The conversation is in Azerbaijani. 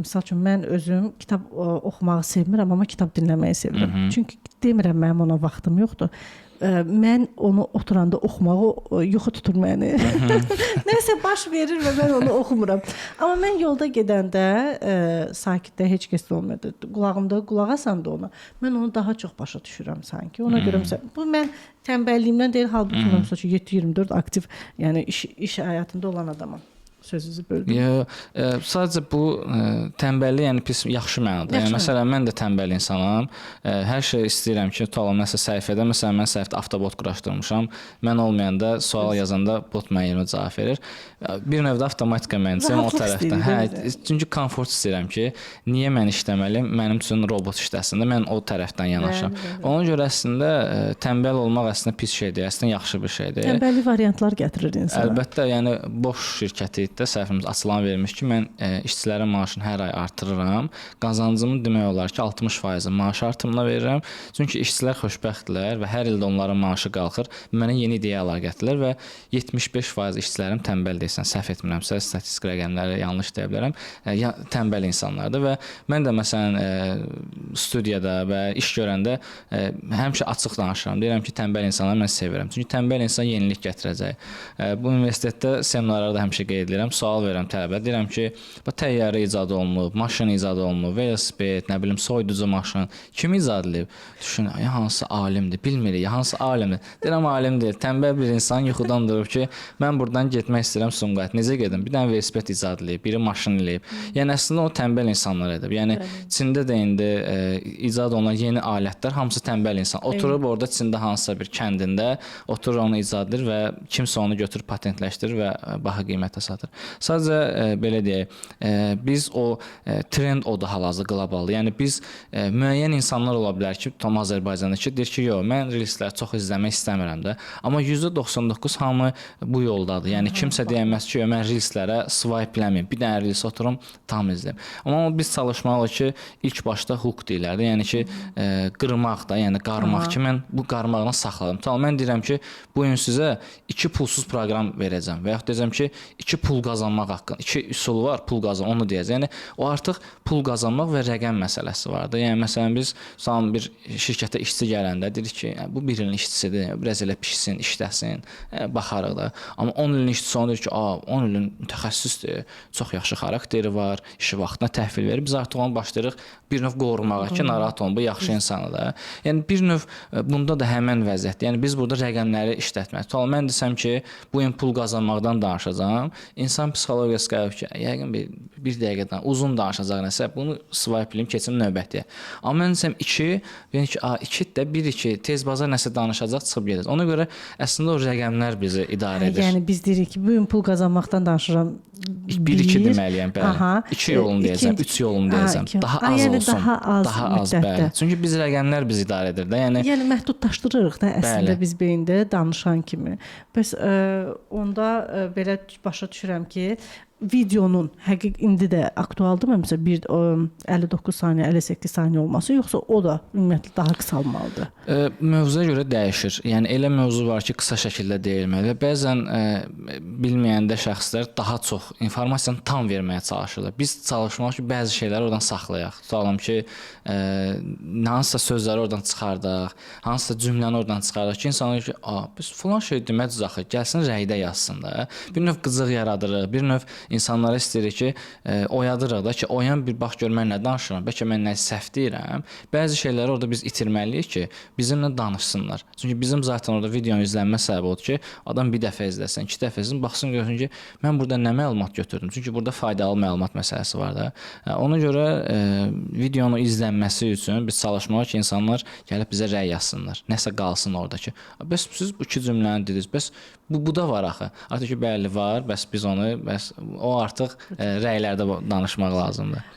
Məsəl üçün mən özüm kitab oxumağı sevmirəm, amma kitab dinləməyi sevirəm. Çünki demirəm mənim ona vaxtım yoxdur. Mən onu oturanda oxumağı yuxu tutur məni. Nəsə baş verir və mən onu oxumuram. Amma mən yolda gedəndə sakitdə heç kəs olmadı. Qulağımda qulaq asanda ona, mən onu daha çox başa düşürəm sanki. Ona görə bu mən tənbəlliyimdən deyil, halbuki mən məsəl üçün 7/24 aktiv, yəni iş həyatında olan adamam. Sözünüzü böldüm. Sadəcə bu tənbəllik yəni pis yaxşı mənada. Yəni məsələn mən də tənbəl insanam. Hər şey istəyirəm ki, tutalım nəsə səhifədə, məsələn mən səhifədə avtobot quraşdırmışam. Mən olmayanda sual yazanda bot mənə yerine cavab verir. Bir növdə avtomatika mənəcəm o tərəfdən. Çünki komfort istəyirəm ki, niyə mən işləməliyəm? Mənim üçün robot işləsin də mən o tərəfdən yanaşam. Ona görə əslində tənbəl olmaq əslində pis şey deyil, əslində yaxşı bir şeydir. Tənbəllik variantlar gətirir insana. Əlbəttə, yəni Boş şirkəti də səhifəmiz açılan vermiş ki, mən işçilərin maaşını hər ay artırıram. Qazancımın demək olar ki, 60% maaş artımına verirəm. Çünki işçilər xoşbəxtdirlər və hər ildə onların maaşı qalxır. Mənə yeni ideyalar gətirirlər və 75% işçilərim tənbəl deyilsən, səhv etmirəmsə, statistik rəqəmləri yanlış deyə bilərəm. Tənbəl insanlardır və mən də məsələn studiyada və iş görəndə həmişə açıq danışıram. Deyirəm ki, tənbəl insanları mən sevirəm. Çünki tənbəl insan yenilik gətirəcək. Bu universitetdə seminarlarda həmişə qeyd edirəm. Sual verirəm tələbələrə. Deyirəm ki, bu təyyarə icad olunub, maşın icad olunub, velosiped, nə bilim, soyuducu maşın kim icad edib? Düşün, hansı alimdir, bilmirik, hansı alimdir. Deyirəm, alim deyil. Tənbəl bir insan yuxudan durub ki, mən buradan getmək istəyirəm Sumqayıt. Necə gedim? Bir dənə velosiped icad edib, biri maşın eləyib. Yəni əslində o tənbəl insanlar edib. Yəni Çində də indi icad olunan yeni alətlər hamısı tənbəl insan. Oturub orada Çində hansısa bir kəndində oturur onu icad edir və kimsə onu götürüb patentləşdirir və baha qiymətə satır. Sadəcə belə deyək, biz o trend odur hal-hazırda qlobaldır. Yəni biz müəyyən insanlar ola bilər ki, tam Azərbaycanda ki, deyir ki, yox, mən reelsləri çox izləmək istəmirəm də. Amma %99 hamı bu yoldadır. Yəni kimsə deyəməz ki, mən reelslərə swipe eləməyim, bir dənə reels oturum, tam izləyim. Amma biz çalışmalıyıq ki, ilk başda hook deyirlər də, yəni ki, qırmaq da, yəni qarmaq ki, mən bu qarmaqdan saxladım. Tamam, mən deyirəm ki, bu gün sizə 2 pulsuz proqram verəcəm və yaxud deyəcəm ki, 2 pul qazanmaq haqqında, 2 üsulu var, pul qazan, onu deyəcək. Yəni o artıq pul qazanmaq və rəqəm məsələsi vardı. Yəni məsələn biz salam bir şirkətə işçi gələndə dedik ki, bu bir ilin işçisidir, biraz elə pişsin, işləsin, baxarıq da. Amma 10 ilin işçisi onu deyir ki, 10 ilin mütəxəssisdir, çox yaxşı xarakteri var, işi vaxtına təhvil verir. Biz artıq onu başlayırıq bir növ qorumağa ki, narahat olun, bu yaxşı insandır da. Yəni bir növ bunda da həmən vəziyyətdir. Yəni biz burada rəqəmləri işlətməliyik. Tutalım mən desəm ki, bu gün pul qazanmaqdan danışacağam. İnsan psixologiyası qayıb ki, yəqin bir dəqiqədən uzun danışacaq nəsə, bunu swipe eləyim, keçim növbətiyə. Amma mən desəm 2, yəni ki, 2 də 1-2 tez bazar nəsə danışacaq, çıxıb gedəcək. Ona görə əslində o rəqəmlər bizi idarə edir. Yəni biz deyirik ki, bu gün pul qazanmaqdan danışıram. 1-2 deməliyəm, bəli. 2 yolunu deyəcəm, 3 yolunu deyəcəm. Daha az olsun. Daha az, bəli. Çünki biz rəqəmlər bizi idarə edir də. Yəni məhdudlaşdırırıq da əslində biz beyində danışan kimi. Bəs onda belə başa düşürəm ki, videonun indi də aktualdırmı? Məsələn, 59 saniyə, 58 saniyə olması, yoxsa o da ümumiyyətlə daha qısalmalıdır? Mövzuya görə dəyişir. Yəni elə mövzu var ki, qısa şəkildə deyilməli və bəzən bilməyəndə şəxslər daha çox informasiyanı tam verməyə çalışırlar. Biz çalışmalıyıq ki, bəzi şeyləri oradan saxlayaq. Tutalım ki, hansısa sözləri oradan çıxardaq, hansısa cümləni oradan çıxardaq ki, insanlar ki, biz filan şey demədik axı, gəlsin rəydə yazsın da. Bir növ qızıq yaradırıq, bir növ insanlara istəyirik ki, oyadırıq da ki, oyan bir bax gör mən nə danışıram, bəlkə mən nə səhv deyirəm. Bəzi şeyləri orada biz itirməliyik ki, bizimlə danışsınlar. Çünki bizim zaten orada videonun izlənmə səbəbi odur ki, adam bir dəfə izləsin, 2 dəfə izləsin, baxsın görsün ki, mən burada nə məlumat götürdüm. Çünki burada faydalı məlumat məsələsi var da. Ona görə videonun izlənməsi üçün biz çalışmalıyıq ki, insanlar gəlib bizə rəy yazsınlar. Nəsə qalsın oradakı. Bəs siz bu 2 cümləni dediniz, bəs bu da var axı. Artıq ki, bəli var, bəs biz onu, o artıq rəylərdə danışmaq lazımdır.